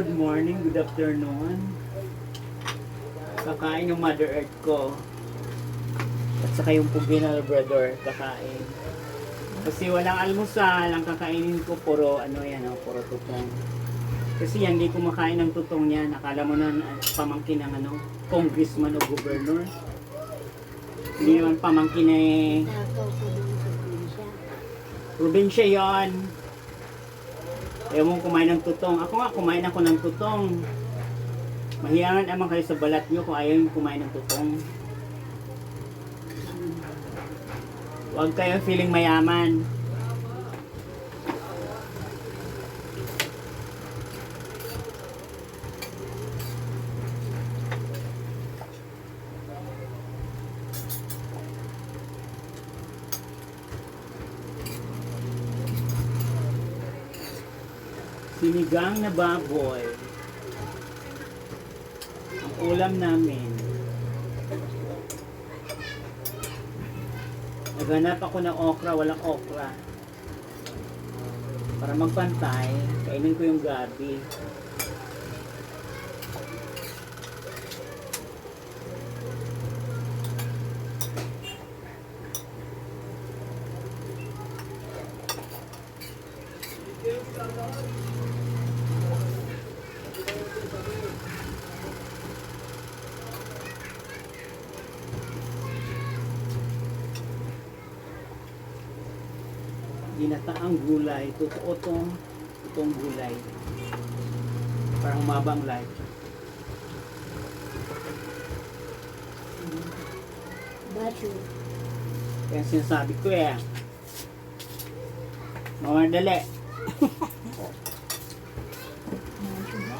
Good morning, good afternoon. Kakain yung Mother Earth ko. At saka yung Pugi na Labrador, kakain. Kasi walang almusal, ang kakainin ko puro, puro tutong. Kasi yan, hindi kumakain ng tutong niya. Nakala mo na pamangkin ng congressman o governor. Hindi naman pamangkin eh. Takaw ko dun sa probinsya. Probinsya yon. Ayaw mong kumain ng tutong. Ako nga, kumain ako ng tutong. Mahiyangan naman kayo sa balat nyo kung ayaw yung kumain ng tutong. Huwag kayong feeling mayaman. Sinigang na baboy. Ang ulam namin. Naghanap ako ng okra, walang okra. Para magpantay, kainin ko yung gabi. Ginataang gulay, totoo itong gulay. Parang mabang life. Bacho. Kaya sinasabi ko mamadali. Bacho ba?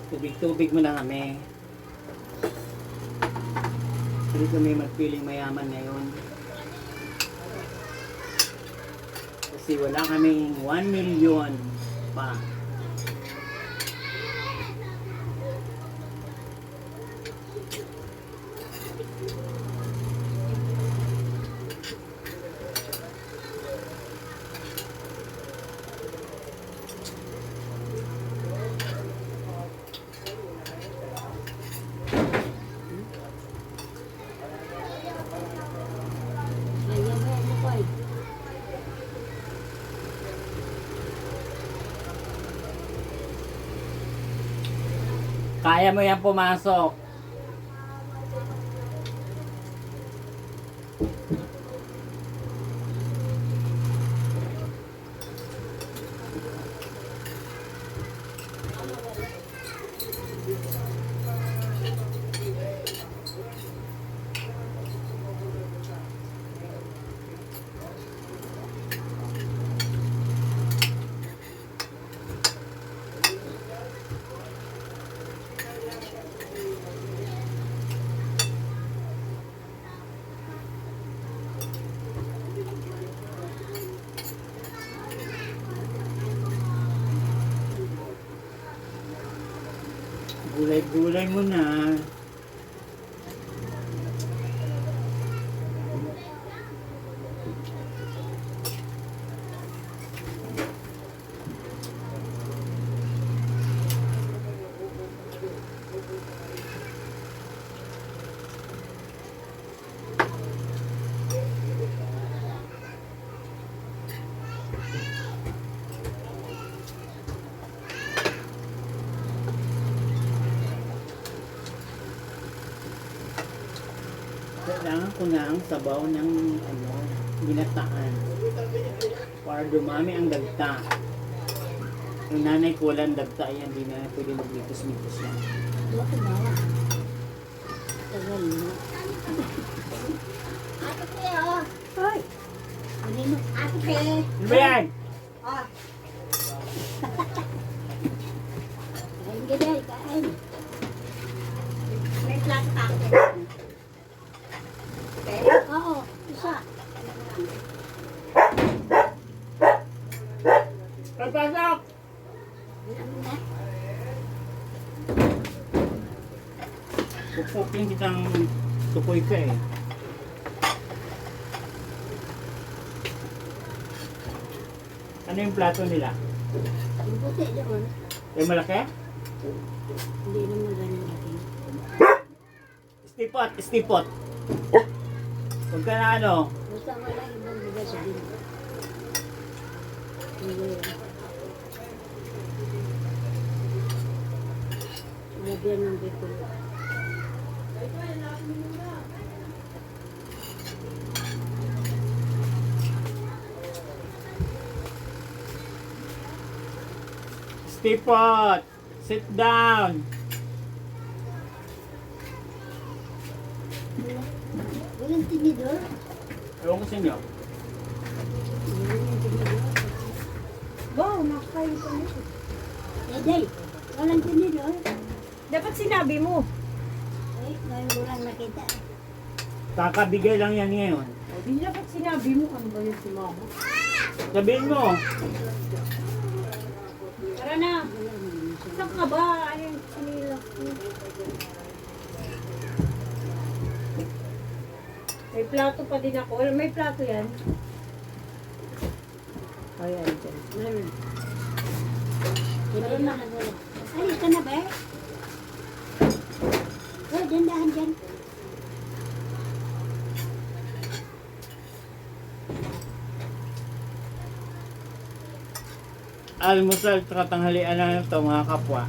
Tubig-tubig mo na kami. Hindi kami magpiling mayaman ngayon. Kasi wala kaming 1 million pa. Kaya ba ano ko eh? Kaya mo yan pumasok. Gulay-gulay mo na. Kailangan ko na ang sabaw ng ginataan para dumami ang dagta. Yung nanay ko walang dagta yan, hindi na pwede maglitos-mitos yan. Bakit ba? Tagal mo. Ate Pe, oh. Hoy! Ano mo? Ate Pe! Ano ba yan? Oh. Kain ka dyan, Pupukpukin kitang tukoy ka eh. Ano yung plato nila? Yung puti doon. Yung malaki? Hindi naman ganun natin. Stipot, stipot. Huwag ka na ano. Basta wala ibang lugar sa din. Hindi. Lagyan ng bacon. Stipot. Sit down. Walang tinidor. Ewan ko sa inyo. Walang tinidor. Wow, nakakain ko nito. Day, walang tinidor. Dapat sinabi mo. Eh, ngayon ko lang nakita. Kakabigay lang yan ngayon. Hindi dapat sinabi mo ano ba yung si mama. Sabihin mo. Tara na. Wala naman siya. Saan ka ba? Ano yung sinilak mo? May plato pa din ako. Well, may plato yan. Ayan, dyan. Meron. Hindi na wala. Alis ka na ba eh? Oh, dandahan dyan. Almusal at tanghalian na ito mga kapwa.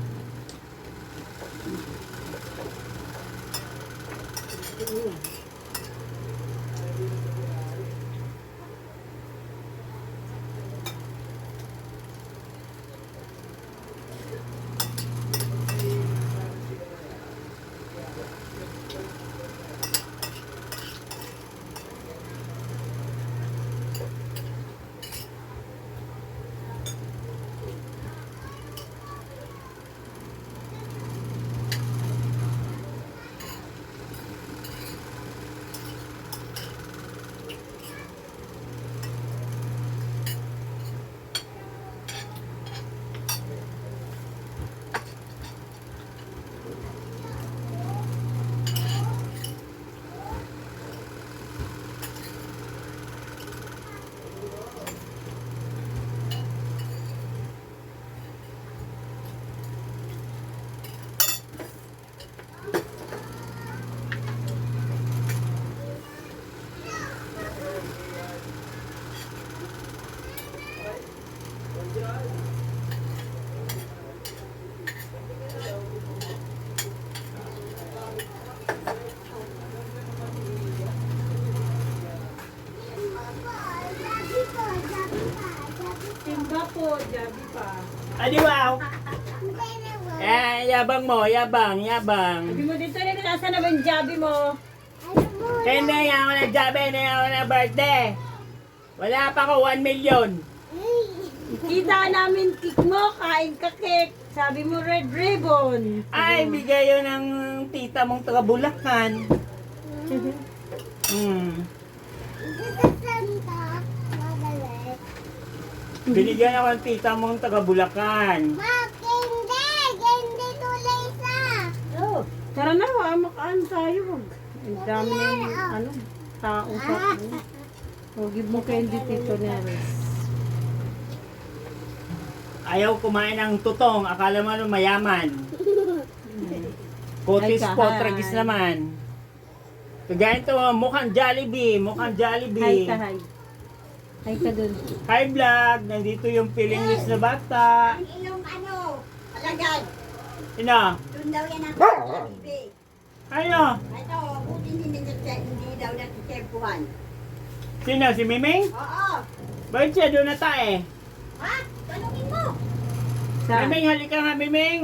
Timba po, Jabi pa. Adi wow! Yabang mo, yabang, yabang. Sabi mo dito rin, nasa na ba yung Jabi mo? Kaya na yan ako na job, na ako na birthday. Wala pa ako 1 million. Kita namin cake mo, kain ka cake. Sabi mo red ribbon. Ay, bigay yun ng tita mong taga Bulacan. Binigyan ako ng tita mong taga Bulacan. Oh, tara na, makaan tayo. Ang dami na yung tao sa akin. O, give mo candy, Tito Neres. Ayaw kumain ng tutong, akala mo ano, mayaman. Kutis Ay, po, kahay. tragis naman. Kagaya ito, mukhang Jollibee, mukhang Hi Jollibee. ka, hi. Hi ka dun. Hi vlog, nandito yung feeling list na bata. Yung alagad. Sino? Doon daw yan ang Jollibee. Ano? Ito, buti hindi daw natitempuhan. Sino? Si Miming? Oo. Bakit siya doon na tae? Ha? Tanungin mo. Sa, Miming, halika nga Miming.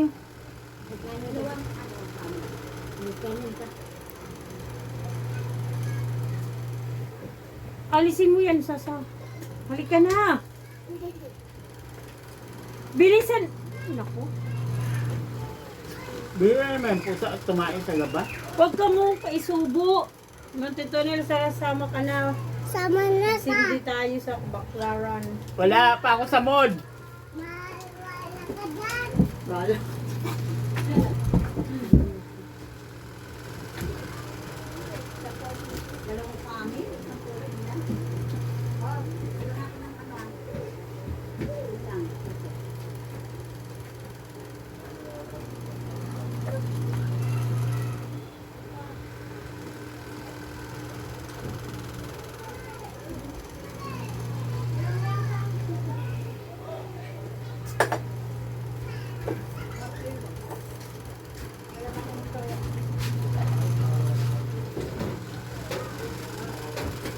alisin mo yan, Sasa. Halika na. Bilisan. Naku. Bira naman pusa at tumain sa labas. Huwag ka mo paisubo. Tito Neres, sama ka na. Sama na Sindi tayo sa baklaran. Wala pa ako sa mood. Wala ka dyan. Wala.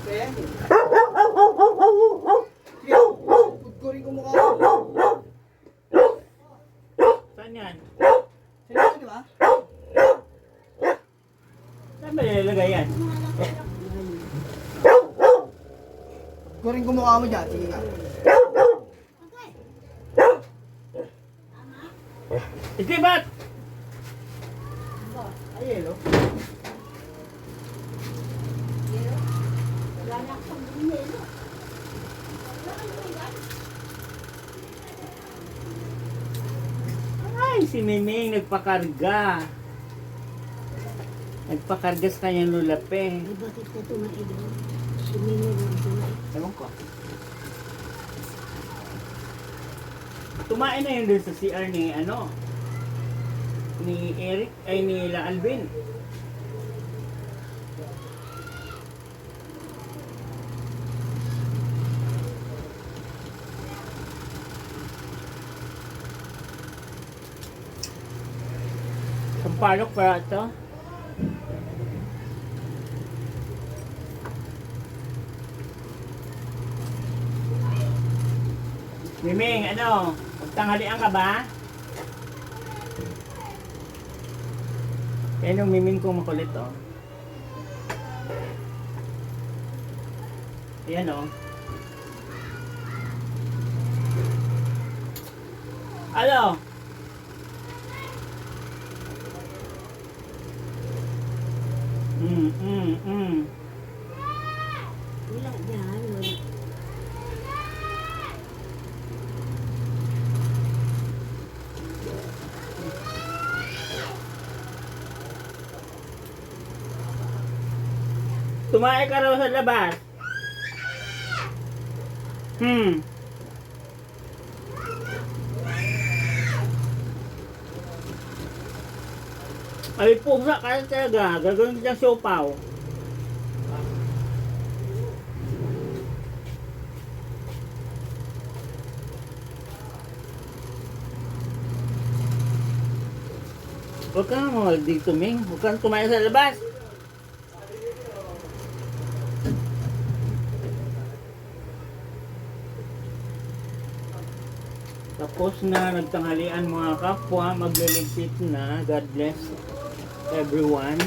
Sige, pudkurin ko mukha mo. Saan yan? Sige, di ba? Saan ba nilalagay yan? Pudkurin ko mukha mo dyan. Sige nga. Istibat! Ay, hello. Wala na akong binili. Ay, si Miming nagpakarga. Nagpakarga sa kanyang lulape. Ay, bakit ka tumaigil? Si Mimi lang tumaigil. Ewan ko. Tumain na yun dun sa CR ni ano, ni Eric, ay ni La Alvin. Sampalok para ito. Miming, ano? Magtanghalian ka ba? Yan yung Miming kong makulit, oh. Ayan, oh. Ano? Mm. Wala dyan, wala. Tumae ka raw sa labas. Ay, pusa ka na talaga. Gagawin kitang siopaw. Huwag ka nga mawag dito, Ming. Huwag kang tumae sa labas. Tapos na nagtanghalian mga kapwa, magliligpit na. God bless everyone.